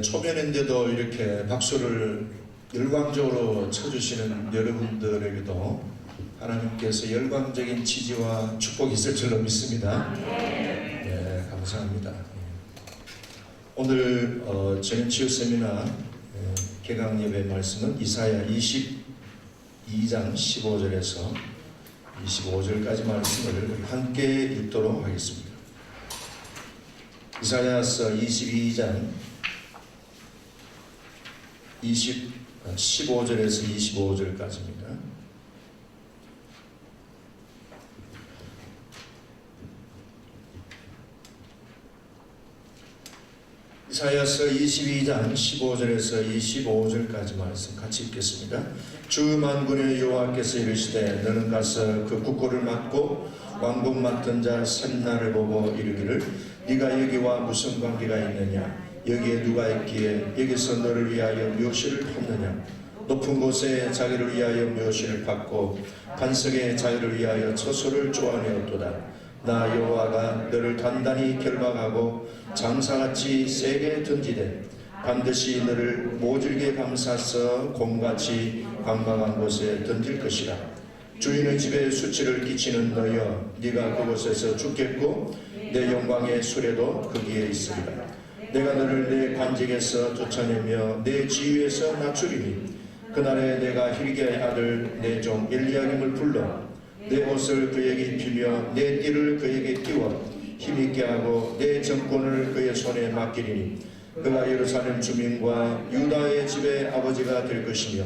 초면인데도 이렇게 박수를 열광적으로 쳐주시는 여러분들에게도 하나님께서 열광적인 지지와 축복이 있을 줄로 믿습니다. 네, 감사합니다. 오늘 저녁 치유 세미나 개강 예배 말씀은 이사야 22장 15절에서 25절까지 말씀을 우리 함께 읽도록 하겠습니다. 이사야서 22장 15절에서 25절까지입니다. 이사야서 22장 15절에서 25절까지 말씀 같이 읽겠습니다. 주 만군의 여호와께서 이르시되 너는 가서 그 국고를 맡고 왕국 맡은 자 셈나를 보고 이르기를 네가 여기와 무슨 관계가 있느냐? 여기에 누가 있기에 여기서 너를 위하여 묘시를 팠느냐? 높은 곳에 자기를 위하여 묘시를 팠고 반석에 자기를 위하여 처소를 쪼아내었도다. 나 여호와가 너를 단단히 결박하고 장사같이 세게 던지되 반드시 너를 모질게 감싸서 곰같이 광방한 곳에 던질 것이라. 주인의 집에 수치를 끼치는 너여 네가 그곳에서 죽겠고 내 영광의 수레도 거기에 있으리라. 내가 너를 내 관직에서 쫓아내며 내 지위에서 낮추리니 그날에 내가 힐기야의 아들 내 종 엘리야김을 불러 내 옷을 그에게 입히며 내 띠를 그에게 띄워 힘있게 하고 내 정권을 그의 손에 맡기리니 그가 예루살렘 주민과 유다의 집의 아버지가 될 것이며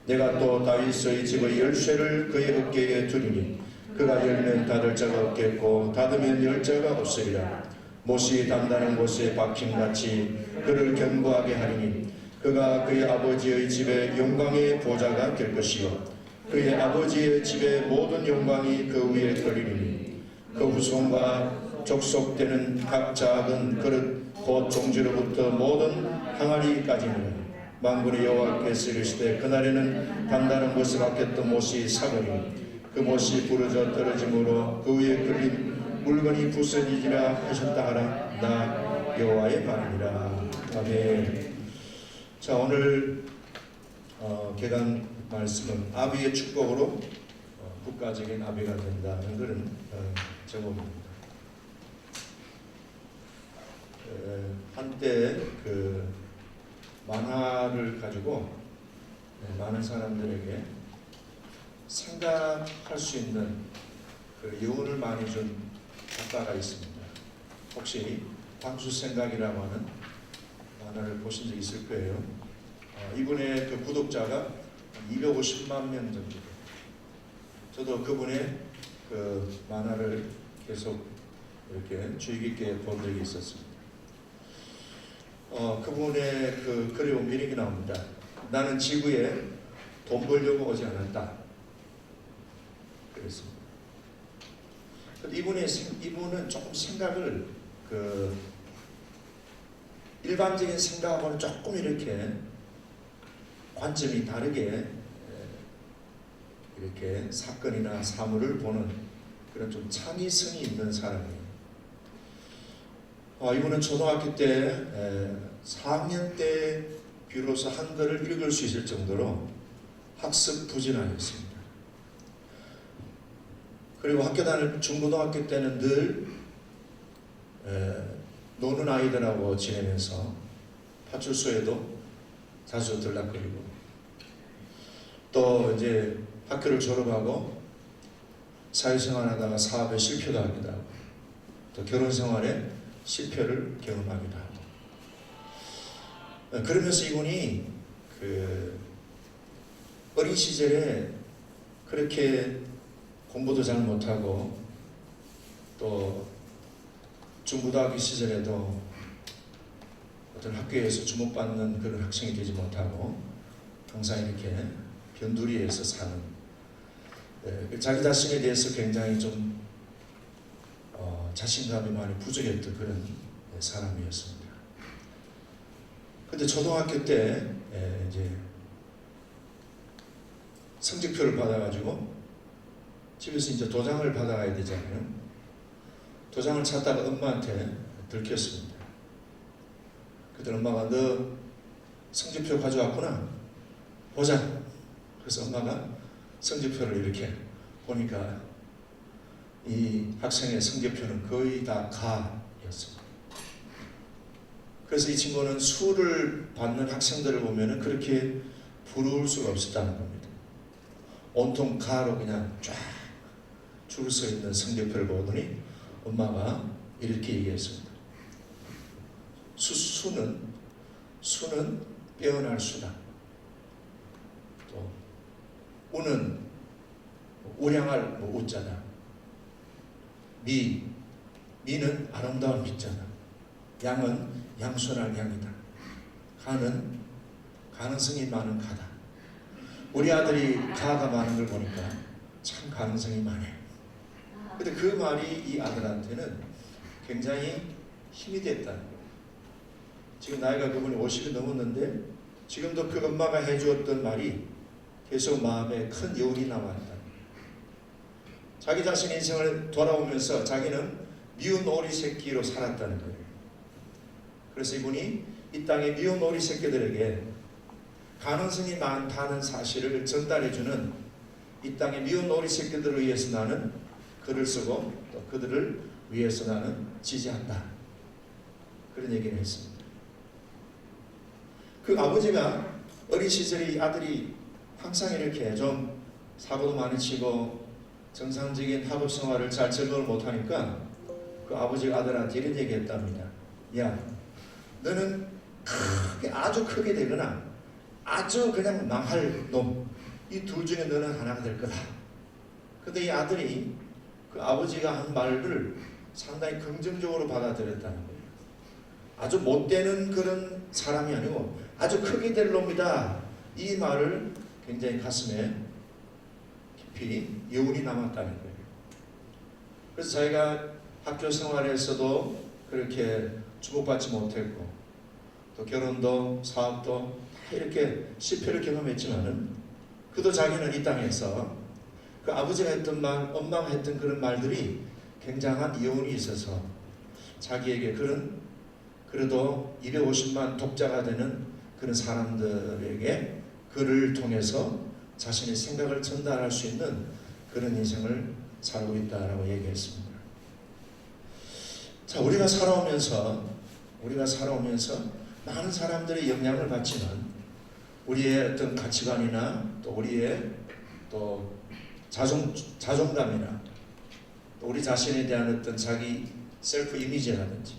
내가 또 다윗의 집의 열쇠를 그의 어깨에 두리니 그가 열면 닫을 자가 없겠고 닫으면 열 자가 없으리라. 못이 단단한 곳에 박힘같이 그를 견고하게 하리니 그가 그의 아버지의 집의 영광의 보좌가 될 것이요 그의 아버지의 집의 모든 영광이 그 위에 걸리리니 그 후손과 족속되는 각 작은 그릇 곧 종지로부터 모든 항아리까지는 만군의 여호와께서 이르시되 그날에는 단단한 것을 아꼈던 못이 사거리니 그 못이 부러져 떨어짐으로 그 위에 걸린 물건이 부서지리라 하셨다 하라. 나 여호와의 말이니라. 아멘. 자, 오늘 개강 말씀은 아비의 축복으로 국가적인 아비가 된다는 그런 제목입니다. 한때 그 만화를 가지고 많은 사람들에게 생각할 수 있는 그 여운을 많이 준 작가가 있습니다. 혹시 방수생각이라고 하는 만화를 보신 적 있을 거예요. 이분의 그 구독자가 250만 명 정도 돼요. 저도 그분의 그 만화를 계속 이렇게 주의 깊게 본 적이 있었습니다. 그분의 그 글에 보면 이렇게 나옵니다. 나는 지구에 돈 벌려고 오지 않았다. 그랬습니다. 이분은 조금 생각을 그 일반적인 생각하고는 조금 이렇게 관점이 다르게 이렇게 사건이나 사물을 보는 그런 좀 창의성이 있는 사람이에요. 이분은 초등학교 때 4학년 때 비로소 한글을 읽을 수 있을 정도로 학습 부진하였습니다. 그리고 학교 다닐 중고등학교 때는 늘 노는 아이들하고 지내면서 파출소에도 자주 들락거리고 또 이제 학교를 졸업하고 사회생활하다가 사업에 실패도 하기도 하고 또 결혼생활에 실패를 경험하기도 하고 그러면서 이분이 그 어린 시절에 그렇게 공부도 잘 못하고 또 중고등학교 시절에도 어떤 학교에서 주목받는 그런 학생이 되지 못하고 항상 이렇게 변두리에서 사는 자기 자신에 대해서 굉장히 좀 자신감이 많이 부족했던 그런 사람이었습니다. 근데 초등학교 때 이제 성적표를 받아가지고 집에서 이제 도장을 받아가야 되잖아요. 도장을 찾다가 엄마한테 들켰습니다. 그때 엄마가 너 성적표 가져왔구나. 보자. 그래서 엄마가 성적표를 이렇게 보니까 이 학생의 성적표는 거의 다 가였습니다. 그래서 이 친구는 수를 받는 학생들을 보면 그렇게 부러울 수가 없었다는 겁니다. 온통 가로 그냥 쫙 줄 서 있는 성적표를 보더니 엄마가 이렇게 얘기했습니다. 수는 빼어날 수다. 또 우는 우량할 우자다. 미는 아름다운 미자다. 양은 양손할 양이다. 가는 가능성이 많은 가다. 우리 아들이 가가 많은 걸 보니까 참 가능성이 많아요. 근데 그 말이 이 아들한테는 굉장히 힘이 됐다는 거예요. 지금 나이가 그분이 50이 넘었는데 지금도 그 엄마가 해주었던 말이 계속 마음에 큰 여운이 남아있다. 자기 자신의 인생을 돌아오면서 자기는 미운 오리 새끼로 살았다는 거예요. 그래서 이분이 이 땅의 미운 오리 새끼들에게 가능성이 많다는 사실을 전달해주는 이 땅의 미운 오리 새끼들을 위해서 나는 글을 쓰고 또 그들을 위해서 나는 지지한다. 그런 얘기를 했습니다. 그 아버지가 어린 시절에 이 아들이 항상 이렇게 좀 사고도 많이 치고 정상적인 학업 생활을 잘 적응을 못하니까 그 아버지가 아들한테 이런 얘기했답니다. 야, 너는 아주 크게 되거나 아주 그냥 망할 놈, 이 둘 중에 너는 하나가 될 거다. 근데 이 아들이 그 아버지가 한 말을 상당히 긍정적으로 받아들였다는 거예요. 아주 못되는 그런 사람이 아니고 아주 크게 될 놈이다. 이 말을 굉장히 가슴에 깊이 여운이 남았다는 거예요. 그래서 자기가 학교 생활에서도 그렇게 주목받지 못했고 또 결혼도 사업도 다 이렇게 실패를 경험했지만은 그도 자기는 이 땅에서 그 아버지가 했던 말, 엄마가 했던 그런 말들이 굉장한 여운이 있어서 자기에게 그래도 250만 독자가 되는 그런 사람들에게 글을 통해서 자신의 생각을 전달할 수 있는 그런 인생을 살고 있다라고 얘기했습니다. 자, 우리가 살아오면서 많은 사람들의 영향을 받지만 우리의 어떤 가치관이나 또 우리의 또 자존감이나 또 우리 자신에 대한 어떤 자기 셀프 이미지라든지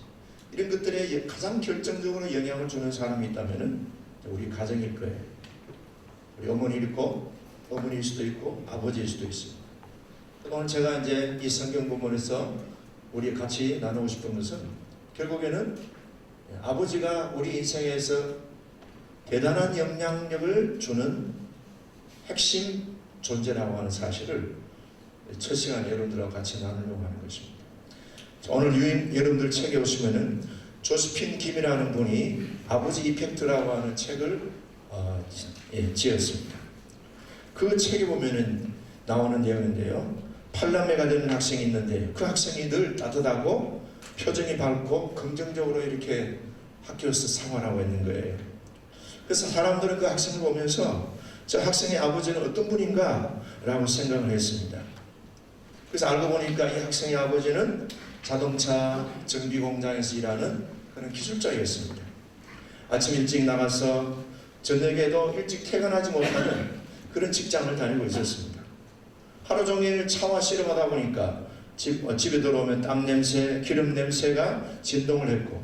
이런 것들에 가장 결정적으로 영향을 주는 사람이 있다면 우리 가정일 거예요. 우리 어머니일 있고 어머니일 수도 있고 아버지일 수도 있습니다. 오늘 제가 이제 이 성경 부분에서 우리 같이 나누고 싶은 것은 결국에는 아버지가 우리 인생에서 대단한 영향력을 주는 핵심 존재라고 하는 사실을 첫 시간에 여러분들하고 같이 나누려고 하는 것입니다. 오늘 유인 여러분들 책에 오시면은 조스핀 김이라는 분이 아버지 이펙트라고 하는 책을 지었습니다. 그 책에 보면은 나오는 내용인데요. 8남매가 되는 학생이 있는데 그 학생이 늘 따뜻하고 표정이 밝고 긍정적으로 이렇게 학교에서 생활하고 있는 거예요. 그래서 사람들은 그 학생을 보면서 저 학생의 아버지는 어떤 분인가 라고 생각을 했습니다. 그래서 알고 보니까 이 학생의 아버지는 자동차 정비 공장에서 일하는 그런 기술자였습니다. 아침 일찍 나가서 저녁에도 일찍 퇴근하지 못하는 그런 직장을 다니고 있었습니다. 하루 종일 차와 씨름하다 보니까 집에 들어오면 땀 냄새, 기름 냄새가 진동을 했고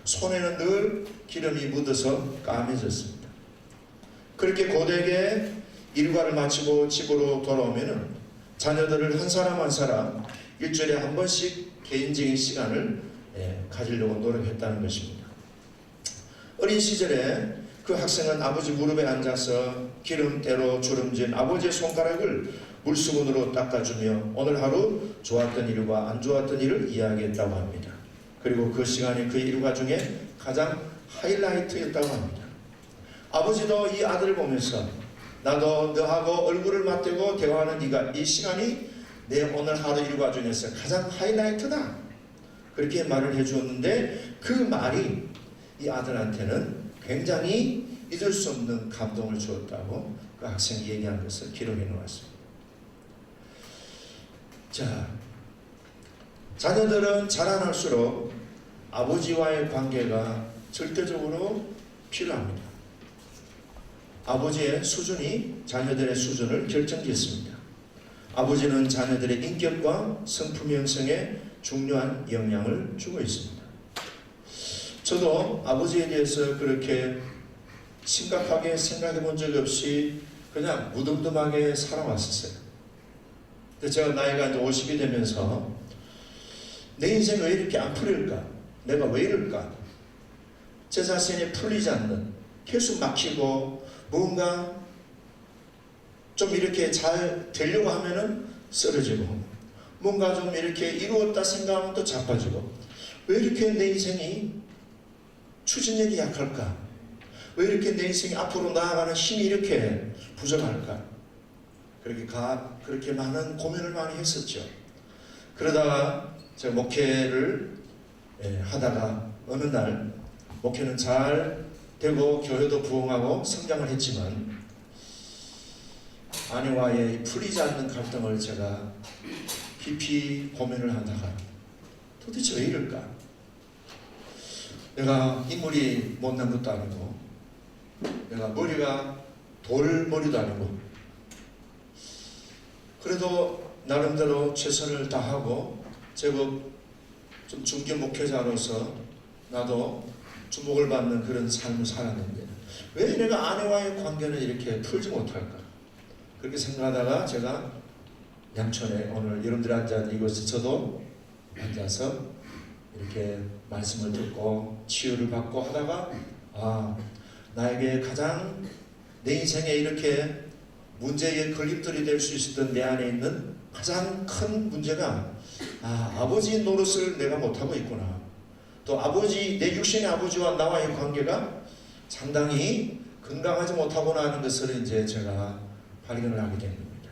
손에는 늘 기름이 묻어서 까매졌습니다. 그렇게 고되게 일과를 마치고 집으로 돌아오면 자녀들을 한 사람 한 사람 일주일에 한 번씩 개인적인 시간을 가지려고 노력했다는 것입니다. 어린 시절에 그 학생은 아버지 무릎에 앉아서 기름때로 주름진 아버지의 손가락을 물수건으로 닦아주며 오늘 하루 좋았던 일과 안 좋았던 일을 이야기했다고 합니다. 그리고 그 시간이 그 일과 중에 가장 하이라이트였다고 합니다. 아버지도 이 아들을 보면서 나도 너하고 얼굴을 맞대고 대화하는 네가 이 시간이 내 오늘 하루 일과 중에서 가장 하이라이트다. 그렇게 말을 해주었는데 그 말이 이 아들한테는 굉장히 잊을 수 없는 감동을 주었다고 그 학생이 얘기한 것을 기록해 놓았습니다. 자, 자녀들은 자라날수록 아버지와의 관계가 절대적으로 필요합니다. 아버지의 수준이 자녀들의 수준을 결정짓습니다. 아버지는 자녀들의 인격과 성품 형성에 중요한 영향을 주고 있습니다. 저도 아버지에 대해서 그렇게 심각하게 생각해 본 적이 없이 그냥 무덤덤하게 살아왔었어요. 근데 제가 나이가 이제 50이 되면서 내 인생이 왜 이렇게 안 풀릴까? 내가 왜 이럴까? 제 자신이 풀리지 않는, 계속 막히고 뭔가 좀 이렇게 잘 되려고 하면은 쓰러지고 뭔가 좀 이렇게 이루었다 생각하면 또 자빠지고 왜 이렇게 내 인생이 추진력이 약할까? 왜 이렇게 내 인생이 앞으로 나아가는 힘이 이렇게 부족할까? 그렇게 많은 고민을 많이 했었죠. 그러다가 제가 목회를 하다가 어느 날 목회는 잘 되고 교회도 부흥하고 성장을 했지만 아내와의 풀리지 않는 갈등을 제가 깊이 고민을 하다가 도대체 왜 이럴까? 내가 인물이 못난 것도 아니고 내가 머리가 돌머리도 아니고 그래도 나름대로 최선을 다하고 제법 좀 중견 목회자로서 나도 주목을 받는 그런 삶을 살았는데 왜 내가 아내와의 관계는 이렇게 풀지 못할까? 그렇게 생각하다가 제가 양천에 오늘 여러분들이 앉은 이곳에 저도 앉아서 이렇게 말씀을 듣고 치유를 받고 하다가 나에게 가장 내 인생에 이렇게 문제의 걸림돌이 될 수 있었던 내 안에 있는 가장 큰 문제가 아버지 노릇을 내가 못하고 있구나. 또 내 육신의 아버지와 나와의 관계가 상당히 건강하지 못하구나 하는 것을 이제 제가 발견을 하게 된 겁니다.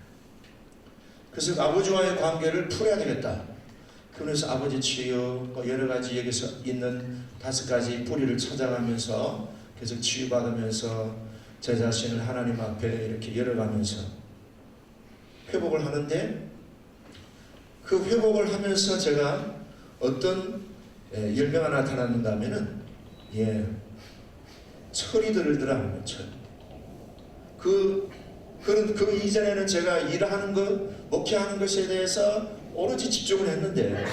그래서 아버지와의 관계를 풀어야 되겠다. 그래서 아버지 치유, 여러 가지 여기서 있는 5가지 뿌리를 찾아가면서 계속 치유받으면서 제 자신을 하나님 앞에 이렇게 열어가면서 회복을 하는데 그 회복을 하면서 제가 어떤 열매가 나타났는가 하면은 철이 들더라고요. 철. 그 이전에는 제가 일하는 것, 목회하는 것에 대해서 오로지 집중을 했는데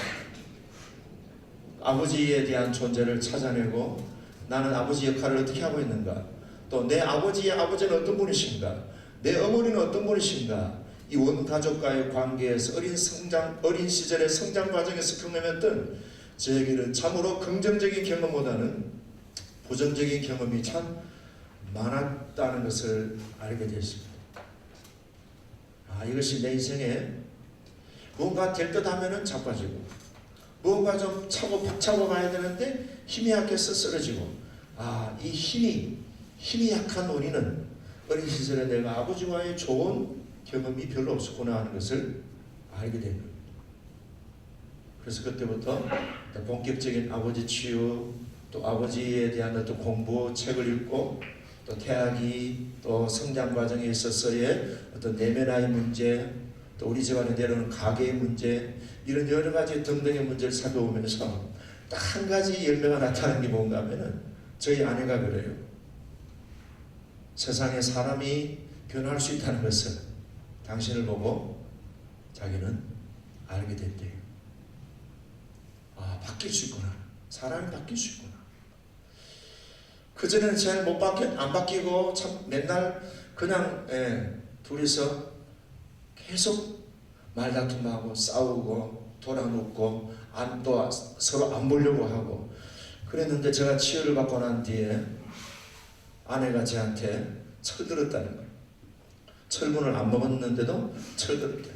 아버지에 대한 존재를 찾아내고 나는 아버지 역할을 어떻게 하고 있는가, 또 내 아버지의 아버지는 어떤 분이신가, 내 어머니는 어떤 분이신가, 이 원가족과의 관계에서 어린 시절의 성장 과정에서 경험했던 저에게는 참으로 긍정적인 경험보다는 부정적인 경험이 참 많았다는 것을 알게 되었습니다. 이것이 내 인생에 뭔가 될 듯 하면은 자빠지고 뭔가 좀 차고 가야 되는데 힘이 약해서 쓰러지고 이 힘이 약한 원인은 어린 시절에 내가 아버지와의 좋은 경험이 별로 없었구나 하는 것을 알게 된 겁니다. 그래서 그때부터 본격적인 아버지 치유, 또 아버지에 대한 어떤 공부, 책을 읽고 또 태아기, 또 성장 과정에 있어서의 어떤 내면의 문제, 또 우리 집안에 내려오는 가계의 문제, 이런 여러 가지 등등의 문제를 살펴보면서 딱 한 가지 열매가 나타나는 게 뭔가 하면은 저희 아내가 그래요. 세상에 사람이 변할 수 있다는 것을 당신을 보고 자기는 알게 됐대요. 바뀔 수 있구나. 사람이 바뀔 수 있구나. 그전에는 잘 안 바뀌고 참 맨날 그냥 둘이서 계속 말다툼하고 싸우고 돌아눕고 또 서로 안 보려고 하고 그랬는데 제가 치유를 받고 난 뒤에 아내가 저한테 철들었다는 거예요. 철분을 안 먹었는데도 철들었다.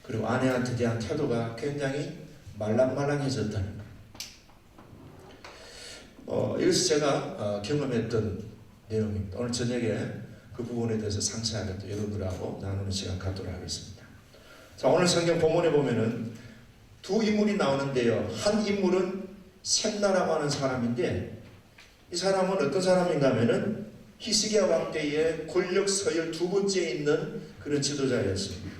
그리고 아내한테 대한 태도가 굉장히 말랑말랑해졌다는 거예요. 이것이 제가 경험했던 내용입니다. 오늘 저녁에 그 부분에 대해서 상세하게 또 여러분들하고 나누는 시간 갖도록 하겠습니다. 자, 오늘 성경 본문에 보면은 두 인물이 나오는데요. 한 인물은 셈나라고 하는 사람인데 이 사람은 어떤 사람인가 하면은 히스기야 왕 때의 권력 서열 두 번째에 있는 그런 지도자였습니다.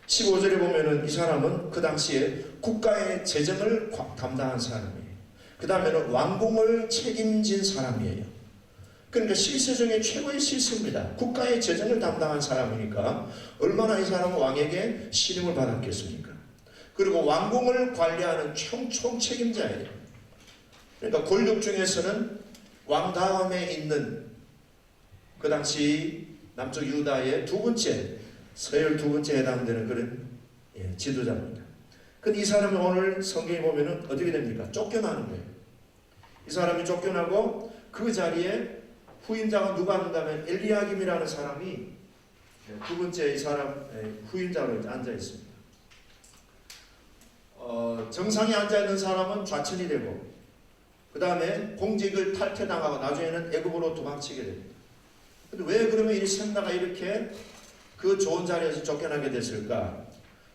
15절에 보면은 이 사람은 그 당시에 국가의 재정을 담당한 사람이에요. 그 다음에는 왕궁을 책임진 사람이에요. 그러니까 실세 중에 최고의 실세입니다. 국가의 재정을 담당한 사람이니까 얼마나 이 사람은 왕에게 신임을 받았겠습니까? 그리고 왕궁을 관리하는 총 책임자예요. 그러니까 권력 중에서는 왕 다음에 있는 그 당시 남쪽 유다의 두 번째, 서열 두 번째에 해당되는 그런 지도자입니다. 근데 이 사람이 오늘 성경에 보면은 어떻게 됩니까? 쫓겨나는 거예요. 이 사람이 쫓겨나고 그 자리에 후임자가 누가 있는다면 엘리야김이라는 사람이 두 번째 이 사람 후임자로 앉아 있습니다. 정상에 앉아 있는 사람은 좌천이 되고 그 다음에 공직을 탈퇴당하고 나중에는 애굽으로 도망치게 됩니다. 근데 왜 그러면 이 셈나가 이렇게 그 좋은 자리에서 쫓겨나게 됐을까?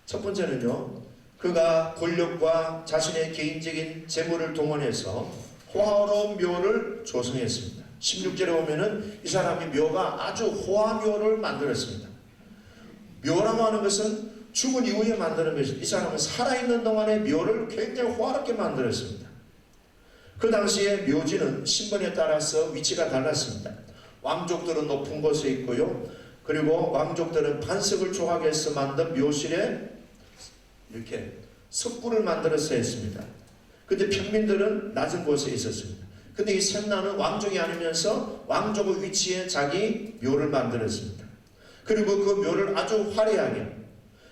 첫 번째는요, 그가 권력과 자신의 개인적인 재물을 동원해서 호화로운 묘를 조성했습니다. 16절에 보면은 이 사람이 묘가 아주 호화묘를 만들었습니다. 묘라고 하는 것은 죽은 이후에 만드는 것입니다. 이 사람은 살아있는 동안에 묘를 굉장히 호화롭게 만들었습니다. 그 당시에 묘지는 신분에 따라서 위치가 달랐습니다. 왕족들은 높은 곳에 있고요. 그리고 왕족들은 반석을 조각해서 만든 묘실에 이렇게 석굴을 만들어서 했습니다. 근데 평민들은 낮은 곳에 있었습니다. 근데 이 셈나는 왕족이 아니면서 왕족의 위치에 자기 묘를 만들었습니다. 그리고 그 묘를 아주 화려하게,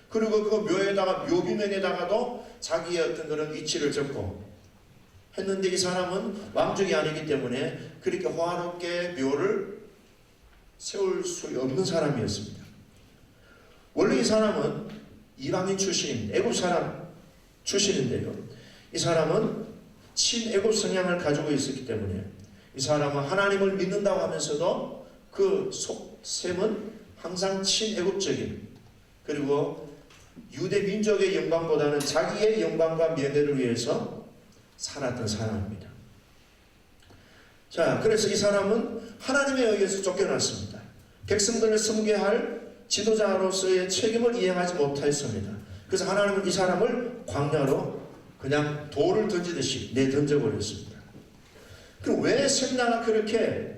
그리고 그 묘에다가 묘비면에다가도 자기의 어떤 그런 위치를 적고 했는데 이 사람은 왕족이 아니기 때문에 그렇게 화롭게 묘를 세울 수 없는 사람이었습니다. 원래 이 사람은 이방인 출신입니다. 애굽 사람 출신인데요. 이 사람은 친애굽 성향을 가지고 있었기 때문에 이 사람은 하나님을 믿는다고 하면서도 그 속셈은 항상 친애굽적인, 그리고 유대 민족의 영광보다는 자기의 영광과 명예를 위해서 살았던 사람입니다. 자, 그래서 이 사람은 하나님에 의해서 쫓겨났습니다. 백성들을 섬겨할 지도자로서의 책임을 이행하지 못하였습니다. 그래서 하나님은 이 사람을 광야로 그냥 돌을 던지듯이 내던져버렸습니다. 그럼 왜 셈나가 그렇게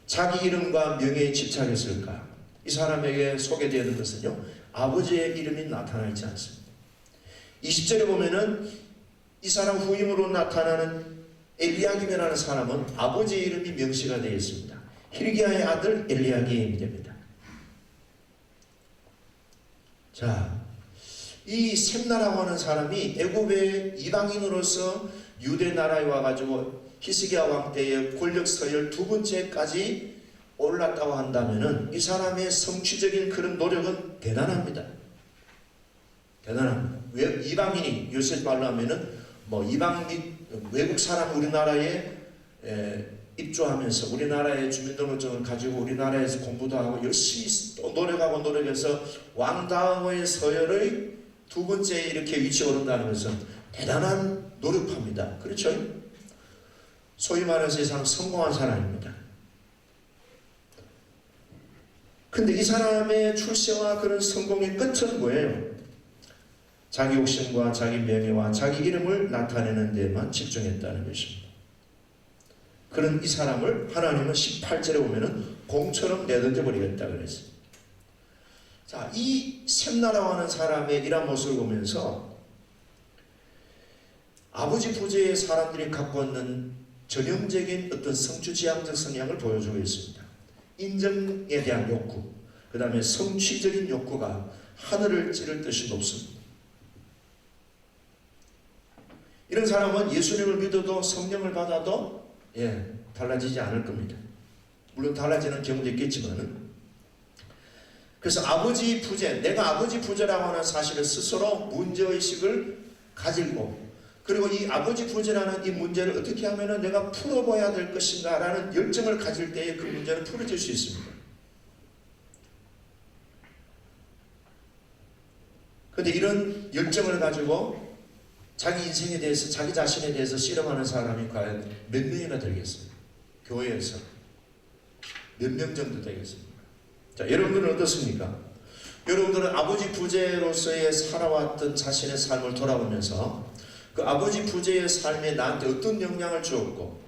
자기 이름과 명예에 집착했을까? 이 사람에게 소개되는 것은요, 아버지의 이름이 나타나 있지 않습니다. 20절에 보면은 이 사람 후임으로 나타나는 엘리야김이라는 사람은 아버지의 이름이 명시가 되어 있습니다. 힐기야의 아들 엘리야김이 됩니다. 자, 이 셈나라고 하는 사람이 애굽의 이방인으로서 유대 나라에 와가지고 히스기야 왕 때의 권력 서열 두 번째까지 올랐다고 한다면은 이 사람의 성취적인 그런 노력은 대단합니다. 대단합니다. 왜 이방인이 요새 말로 하면은 이방인 외국 사람 우리나라에 입주하면서 우리나라의 주민등록증을 가지고 우리나라에서 공부도 하고 열심히 또 노력해서 왕 다음의 서열의 두 번째에 이렇게 위치에 오른다는 것은 대단한 노력합니다. 그렇죠? 소위 말해서 이 사람 성공한 사람입니다. 근데 이 사람의 출세와 그런 성공의 끝은 뭐예요? 자기 욕심과 자기 명예와 자기 이름을 나타내는 데만 집중했다는 것입니다. 그런 이 사람을 하나님은 18절에 보면은 공처럼 내던져 버리겠다 그랬어요. 자, 이 셈나라고 하는 사람의 이런 모습을 보면서 아버지 부재의 사람들이 갖고 있는 전형적인 어떤 성취지향적 성향을 보여주고 있습니다. 인정에 대한 욕구, 그 다음에 성취적인 욕구가 하늘을 찌를 듯이 높습니다. 이런 사람은 예수님을 믿어도 성령을 받아도 달라지지 않을 겁니다. 물론 달라지는 경우도 있겠지만은, 그래서 아버지 부재, 내가 아버지 부재라고 하는 사실을 스스로 문제의식을 가지고, 그리고 이 아버지 부재라는 이 문제를 어떻게 하면 내가 풀어봐야 될 것인가 라는 열정을 가질 때에 그 문제는 풀어질 수 있습니다. 그런데 이런 열정을 가지고 자기 인생에 대해서, 자기 자신에 대해서 씨름하는 사람이 과연 몇 명이나 되겠어요? 교회에서 몇 명 정도 되겠습니까? 자, 여러분들은 어떻습니까? 여러분들은 아버지 부재로서의 살아왔던 자신의 삶을 돌아보면서 그 아버지 부재의 삶에 나한테 어떤 영향을 주었고,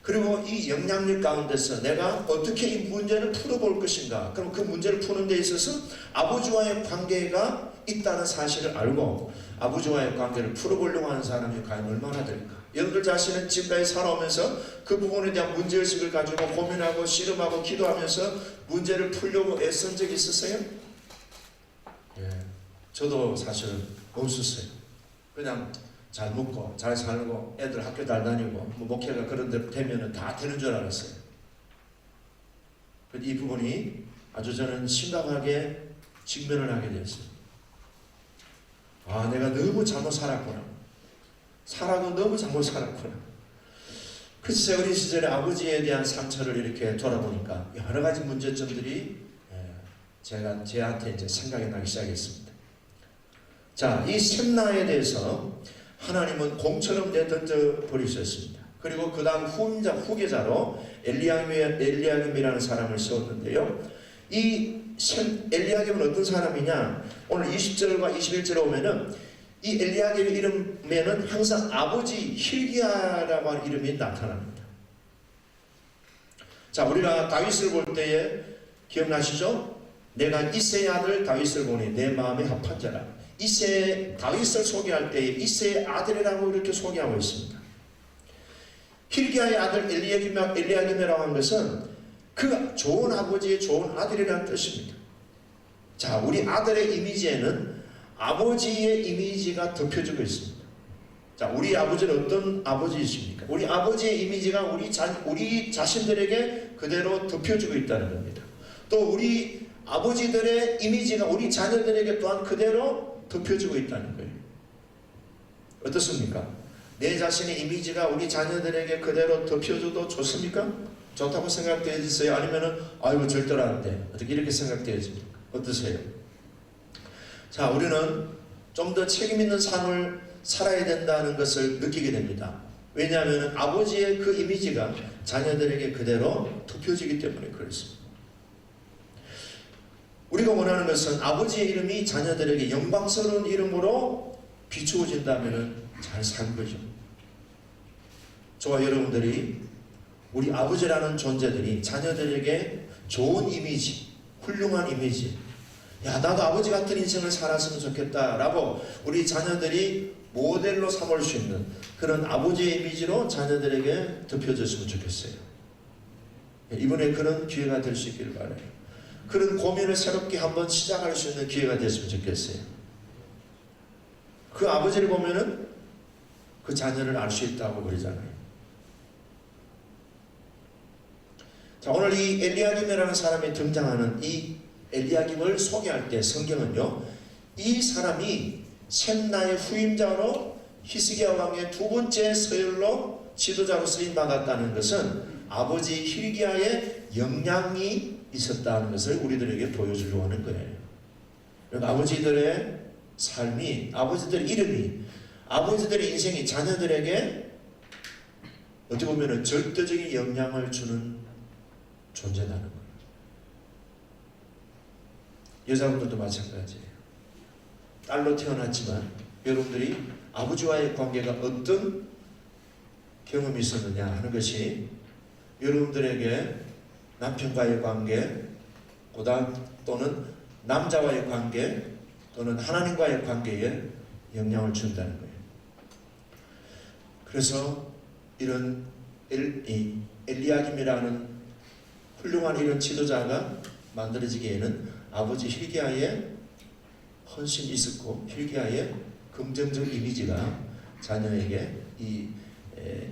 그리고 이 영향력 가운데서 내가 어떻게 이 문제를 풀어볼 것인가, 그럼 그 문제를 푸는 데 있어서 아버지와의 관계가 있다는 사실을 알고 아버지와의 관계를 풀어보려고 하는 사람이 과연 얼마나 될까? 여러분들 자신은 지금까지 살아오면서 그 부분에 대한 문제의식을 가지고 고민하고 씨름하고 기도하면서 문제를 풀려고 애쓴 적이 있으세요? 예, 저도 사실은 없었어요. 그냥 잘 먹고 잘 살고 애들 학교 잘 다니고 뭐 목회가 그런 데 되면은 다 되는 줄 알았어요. 이 부분이 아주 저는 심각하게 직면을 하게 되었어요. 아, 내가 너무 잘못 살았구나. 살아도 너무 잘못 살았구나. 그래서 제 어린 시절에 아버지에 대한 상처를 이렇게 돌아보니까 여러 가지 문제점들이 제한테 이제 생각이 나기 시작했습니다. 자, 이 셈나에 대해서 하나님은 공처럼 내던져 버리셨습니다. 그리고 그 다음 후계자로 엘리야김이라는 사람을 세웠는데요. 이 엘리야김은 어떤 사람이냐? 오늘 20절과 21절에 오면은 이 엘리야김의 이름에는 항상 아버지 hil기야라고 하는 이름이 나타납니다. 자, 우리가 다윗을 볼 때에 기억나시죠? 내가 이새의 아들 다윗을 보니 내 마음에 합한 자라. 다윗을 소개할 때에 이새의 아들이라고 이렇게 소개하고 있습니다. hil기야의 아들 엘리야김이라고 하는 것은 그 좋은 아버지의 좋은 아들이라는 뜻입니다. 자, 우리 아들의 이미지에는 아버지의 이미지가 덮여지고 있습니다. 자, 우리 아버지는 어떤 아버지이십니까? 우리 아버지의 이미지가 우리 자신들에게 그대로 덮여지고 있다는 겁니다. 또 우리 아버지들의 이미지가 우리 자녀들에게 또한 그대로 덮여지고 있다는 거예요. 어떻습니까? 내 자신의 이미지가 우리 자녀들에게 그대로 덮여줘도 좋습니까? 좋다고 생각되어지세요? 아니면은 아이고 절대로 안 돼. 어떻게 이렇게 생각되어집니까? 어떠세요? 자, 우리는 좀 더 책임 있는 삶을 살아야 된다는 것을 느끼게 됩니다. 왜냐하면 아버지의 그 이미지가 자녀들에게 그대로 덮여지기 때문에 그렇습니다. 우리가 원하는 것은 아버지의 이름이 자녀들에게 영광스러운 이름으로 비추어진다면 잘 산 거죠. 저와 여러분들이 우리 아버지라는 존재들이 자녀들에게 좋은 이미지, 훌륭한 이미지, 야, 나도 아버지 같은 인생을 살았으면 좋겠다 라고 우리 자녀들이 모델로 삼을 수 있는 그런 아버지의 이미지로 자녀들에게 덮여졌으면 좋겠어요. 이번에 그런 기회가 될 수 있기를 바라요. 그런 고민을 새롭게 한번 시작할 수 있는 기회가 됐으면 좋겠어요. 그 아버지를 보면은 그 자녀를 알 수 있다고 그러잖아요. 자, 오늘 이 엘리야김이라는 사람이 등장하는 이 엘리야김을 소개할 때 성경은요, 이 사람이 셈나의 후임자로 히스기야 왕의 두 번째 서열로 지도자로 쓰임받았다는 것은 아버지 hil기야의 영향이 있었다는 것을 우리들에게 보여주려고 하는 거예요. 아버지들의 삶이, 아버지들의 이름이, 아버지들의 인생이 자녀들에게 어떻게 보면 절대적인 영향을 주는 존재라는 거예요. 여자분들도 마찬가지예요. 딸로 태어났지만 여러분들이 아버지와의 관계가 어떤 경험이 있었느냐 하는 것이 여러분들에게 남편과의 관계, 또는 남자와의 관계, 또는 하나님과의 관계에 영향을 준다는 거예요. 그래서 이런 엘리야김이라는 훌륭한 이런 지도자가 만들어지기에는 아버지 hil기야의 헌신이 있었고 hil기야의 긍정적 이미지가 자녀에게 이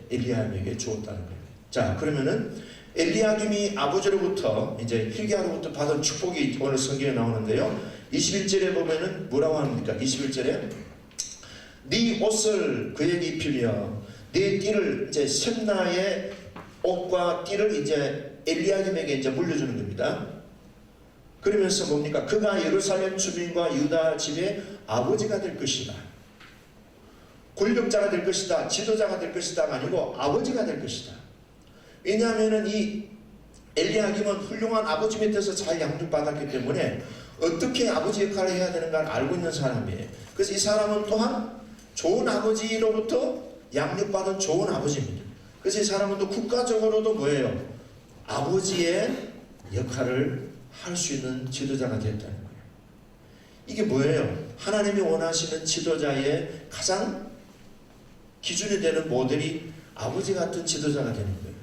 엘리야김에게 주었다는 거예요. 자, 그러면은 엘리야김이 아버지로부터 이제 hil기야로부터 받은 축복이 오늘 성경에 나오는데요. 21절에 보면은 뭐라고 합니까? 21절에 네 옷을 그에게 입히며 네 띠를 이제 셈나의 옷과 띠를 이제 엘리야김에게 이제 물려주는 겁니다. 그러면서 뭡니까? 그가 예루살렘 주민과 유다 집의 아버지가 될 것이다. 권력자가 될 것이다, 지도자가 될 것이다가 아니고 아버지가 될 것이다. 왜냐하면 이 엘리야김은 훌륭한 아버지 밑에서 잘 양육받았기 때문에 어떻게 아버지 역할을 해야 되는가를 알고 있는 사람이에요. 그래서 이 사람은 또한 좋은 아버지로부터 양육받은 좋은 아버지입니다. 그래서 이 사람은 또 국가적으로도 뭐예요? 아버지의 역할을 할 수 있는 지도자가 됐다는 거예요. 이게 뭐예요? 하나님이 원하시는 지도자의 가장 기준이 되는 모델이 아버지 같은 지도자가 되는 거예요.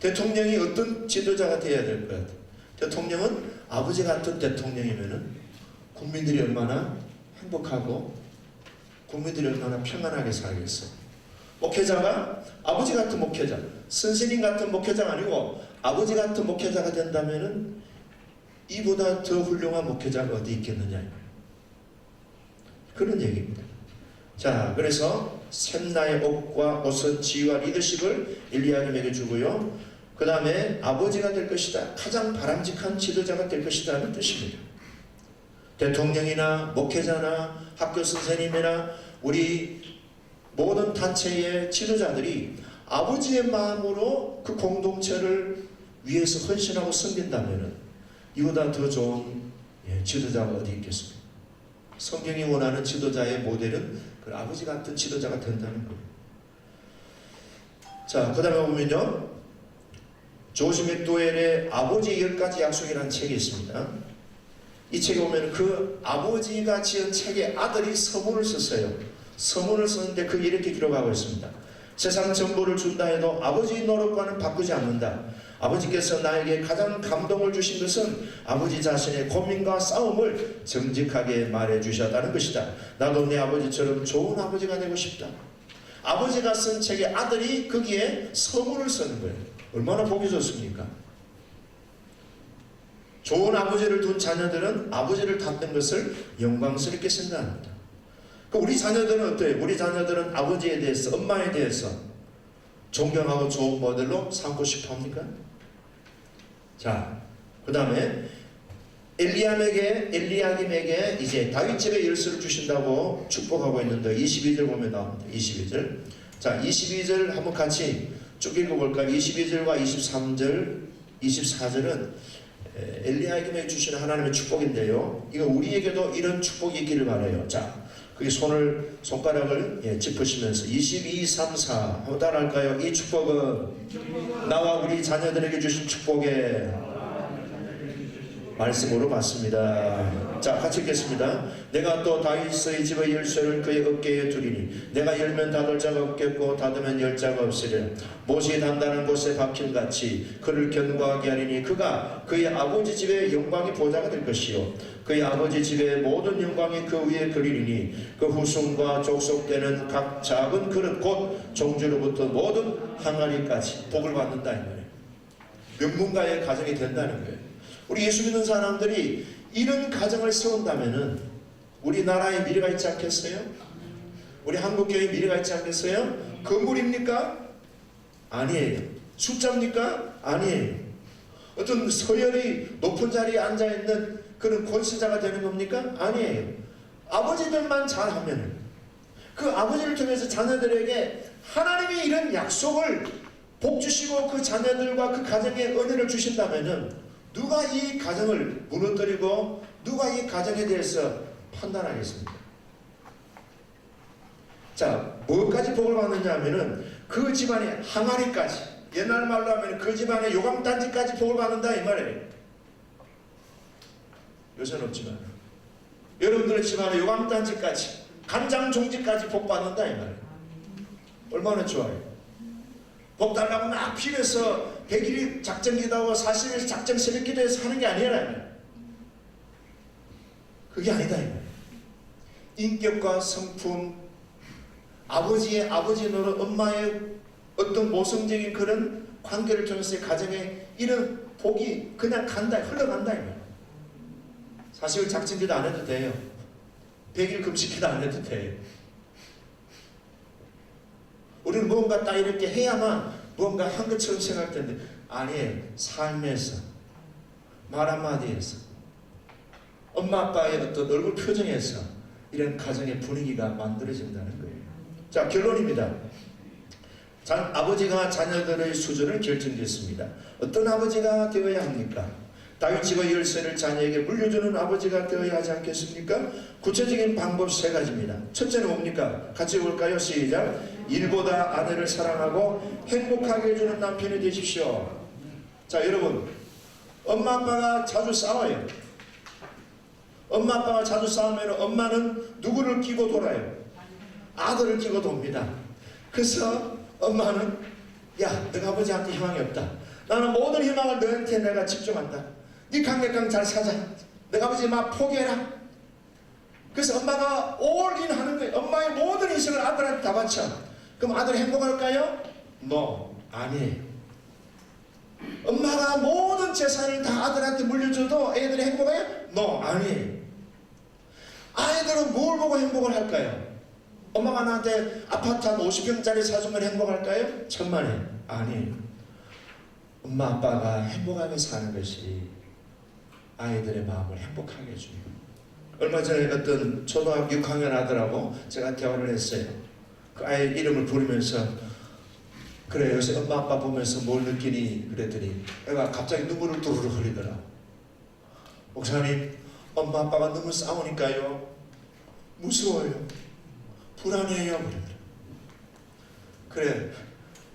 대통령이 어떤 지도자가 되어야 될 것 같아요? 대통령은 아버지 같은 대통령이면은 국민들이 얼마나 행복하고 국민들이 얼마나 평안하게 살겠어요. 목회자가 아버지 같은 목회자, 선생님 같은 목회자가 아니고 아버지 같은 목회자가 된다면은 이보다 더 훌륭한 목회자가 어디 있겠느냐, 그런 얘기입니다. 자, 그래서 샘나의 옷과 옷은 지위와 리더십을 엘리야김에게 주고요. 그 다음에 아버지가 될 것이다, 가장 바람직한 지도자가 될 것이다 하는 뜻입니다. 대통령이나 목회자나 학교 선생님이나 우리 모든 단체의 지도자들이 아버지의 마음으로 그 공동체를 위해서 헌신하고 섬긴다면 이보다 더 좋은 지도자가 어디 있겠습니까? 성경이 원하는 지도자의 모델은 그 아버지 같은 지도자가 된다는 거예요. 자, 그 다음에 보면요, 조지 맥도웰의 아버지의 10가지 약속이라는 책이 있습니다. 이 책에 보면 그 아버지가 지은 책에 아들이 서문을 썼어요. 서문을 썼는데 그게 이렇게 기록하고 있습니다. 세상 전부를 준다 해도 아버지의 노력과는 바꾸지 않는다. 아버지께서 나에게 가장 감동을 주신 것은 아버지 자신의 고민과 싸움을 정직하게 말해 주셨다는 것이다. 나도 내 아버지처럼 좋은 아버지가 되고 싶다. 아버지가 쓴 책에 아들이 거기에 서문을 쓰는 거예요. 얼마나 보기 좋습니까? 좋은 아버지를 둔 자녀들은 아버지를 닮는 것을 영광스럽게 생각합니다. 우리 자녀들은 어때요? 우리 자녀들은 아버지에 대해서, 엄마에 대해서 존경하고 좋은 모델로 삼고 싶어 합니까? 자, 그 다음에 엘리야김에게 이제 다윗집의 열쇠를 주신다고 축복하고 있는데 22절 보면 나옵니다. 22절. 자, 22절 한번 같이 쭉 읽어볼까요? 22절과 23절, 24절은 엘리야김에게 주시는 하나님의 축복인데요. 이거 우리에게도 이런 축복이 있기를 바라요. 자, 그 손가락을 짚으시면서 22, 3, 4 한번 따라할까요? 이 축복은 나와 우리 자녀들에게 주신 축복의 말씀으로 받습니다. 자, 같이 읽겠습니다. 내가 또 다윗의 집의 열쇠를 그의 어깨에 두리니 내가 열면 닫을 자가 없겠고 닫으면 열 자가 없으리라. 못이 단단한 곳에 박힘같이 그를 견고하게 하리니 그가 그의 아버지 집의 영광의 보좌가 될 것이요 그의 아버지 집의 모든 영광이 그 위에 그리리니 그 후손과 족속되는 각 작은 그릇 곧 종주로부터 모든 항아리까지 복을 받는다 이 말이에요. 명문가의 가정이 된다는 거예요. 우리 예수 믿는 사람들이 이런 가정을 세운다면은 우리나라에 미래가 있지 않겠어요? 우리 한국교회에 미래가 있지 않겠어요? 건물입니까? 아니에요. 숫자입니까? 아니에요. 어떤 서열이 높은 자리에 앉아있는 그런 권세자가 되는 겁니까? 아니에요. 아버지들만 잘하면 그 아버지를 통해서 자녀들에게 하나님이 이런 약속을 복 주시고 그 자녀들과 그 가정에 은혜를 주신다면은 누가 이 가정을 무너뜨리고 누가 이 가정에 대해서 판단하겠습니까? 자, 뭐까지 복을 받느냐 하면은 그 집안의 항아리까지, 옛날 말로 하면 그 집안의 요강단지까지 복을 받는다 이 말이에요. 요새는 없지만 여러분들의 집안의 요강단지까지, 간장종지까지 복 받는다 이 말이에요. 얼마나 좋아요. 복 달라고 막 필요해서 100일이 작정 기도하고 40일에서 작정 새벽 기도해서 하는 게 아니라 그게 아니다. 인격과 성품, 아버지의 아버지 노릇, 엄마의 어떤 모성적인 그런 관계를 통해서 가정에 이런 복이 그냥 간다, 흘러간다. 사실 작정 기도 안 해도 돼요. 100일 금식 기도 안 해도 돼요. 우리는 뭔가 딱 이렇게 해야만 뭔가 한 것처럼 생각할 텐데 아니에요. 삶에서, 말 한마디에서, 엄마 아빠의 어떤 얼굴 표정에서 이런 가정의 분위기가 만들어진다는 거예요. 자, 결론입니다. 아버지가 자녀들의 수준을 결정짓습니다. 어떤 아버지가 되어야 합니까? 다윗과 열쇠를 자녀에게 물려주는 아버지가 되어야 하지 않겠습니까? 구체적인 방법 세 가지입니다. 첫째는 뭡니까? 같이 볼까요? 시작. 일보다 아내를 사랑하고 행복하게 해주는 남편이 되십시오. 자, 여러분, 엄마 아빠가 자주 싸워요. 엄마 아빠가 자주 싸우면 엄마는 누구를 끼고 돌아요? 아들을 끼고 돕니다. 그래서 엄마는, 야, 너가 아버지한테 희망이 없다. 나는 모든 희망을 너한테 내가 집중한다. 네 강력강 잘 사자. 너가 아버지 막 포기해라. 그래서 엄마가 올인 하는 거예요. 엄마의 모든 인생을 아들한테 다 바쳐. 그럼 아들 행복할까요? No, 아니에요. 엄마가 모든 재산을 다 아들한테 물려줘도 애들이 행복해요? No, 아니에요. 아이들은 뭘 보고 행복을 할까요? 엄마가 나한테 아파트 한 50평짜리 사주면 행복할까요? 천만에 아니에요. 엄마 아빠가 행복하게 사는 것이 아이들의 마음을 행복하게 해줍니다. 얼마 전에 어떤 초등학교 6학년 아들하고 제가 대화를 했어요. 그 아이 이름을 부르면서, 그래 요새 엄마 아빠 보면서 뭘 느끼니? 그랬더니 애가 갑자기 눈물을 두루루 흘리더라. 목사님, 엄마 아빠가 너무 싸우니까요 무서워요, 불안해요. 그래,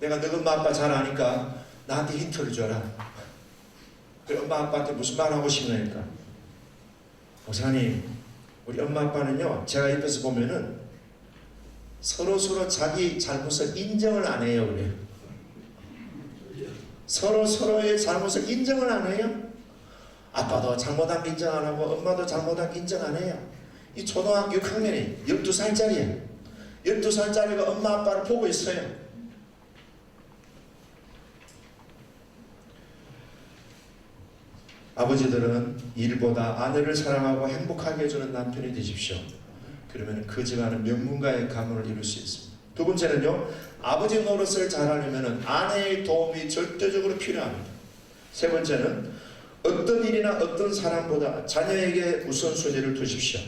내가 너 엄마 아빠 잘 아니까 나한테 힌트를 줘라. 그래, 엄마 아빠한테 무슨 말 하고 싶냐니까, 목사님, 우리 엄마 아빠는요, 제가 옆에서 보면은 서로 자기 잘못을 인정을 안 해요. 그래요. 서로의 잘못을 인정을 안 해요. 아빠도 잘못한 거 인정 안 하고 엄마도 잘못한 거 인정 안 해요. 이 초등학교 6학년이 12살짜리예요. 12살짜리가 엄마 아빠를 보고 있어요. 아버지들은 일보다 아내를 사랑하고 행복하게 해주는 남편이 되십시오. 그러면 그 집안은 명문가의 가문을 이룰 수 있습니다. 두 번째는요, 아버지 노릇을 잘하려면 아내의 도움이 절대적으로 필요합니다. 세 번째는 어떤 일이나 어떤 사람보다 자녀에게 우선순위를 두십시오.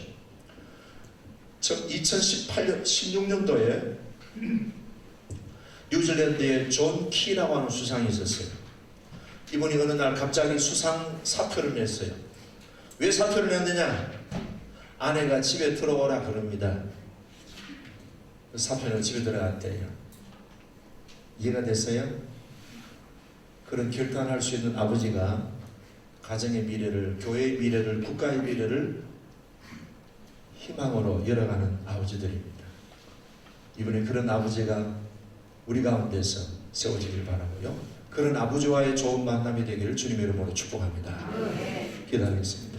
2018년 16년도에 뉴질랜드에 존 키라고 하는 수상이 있었어요. 이분이 어느 날 갑자기 수상 사표를 냈어요. 왜 사표를 냈느냐? 아내가 집에 들어오라 그럽니다. 그 사표는 집에 들어갔대요. 이해가 됐어요? 그런 결단할 수 있는 아버지가 가정의 미래를, 교회의 미래를, 국가의 미래를 희망으로 열어가는 아버지들입니다. 이번에 그런 아버지가 우리 가운데서 세워지길 바라고요. 그런 아버지와의 좋은 만남이 되기를 주님의 이름으로 축복합니다. 기도하겠습니다.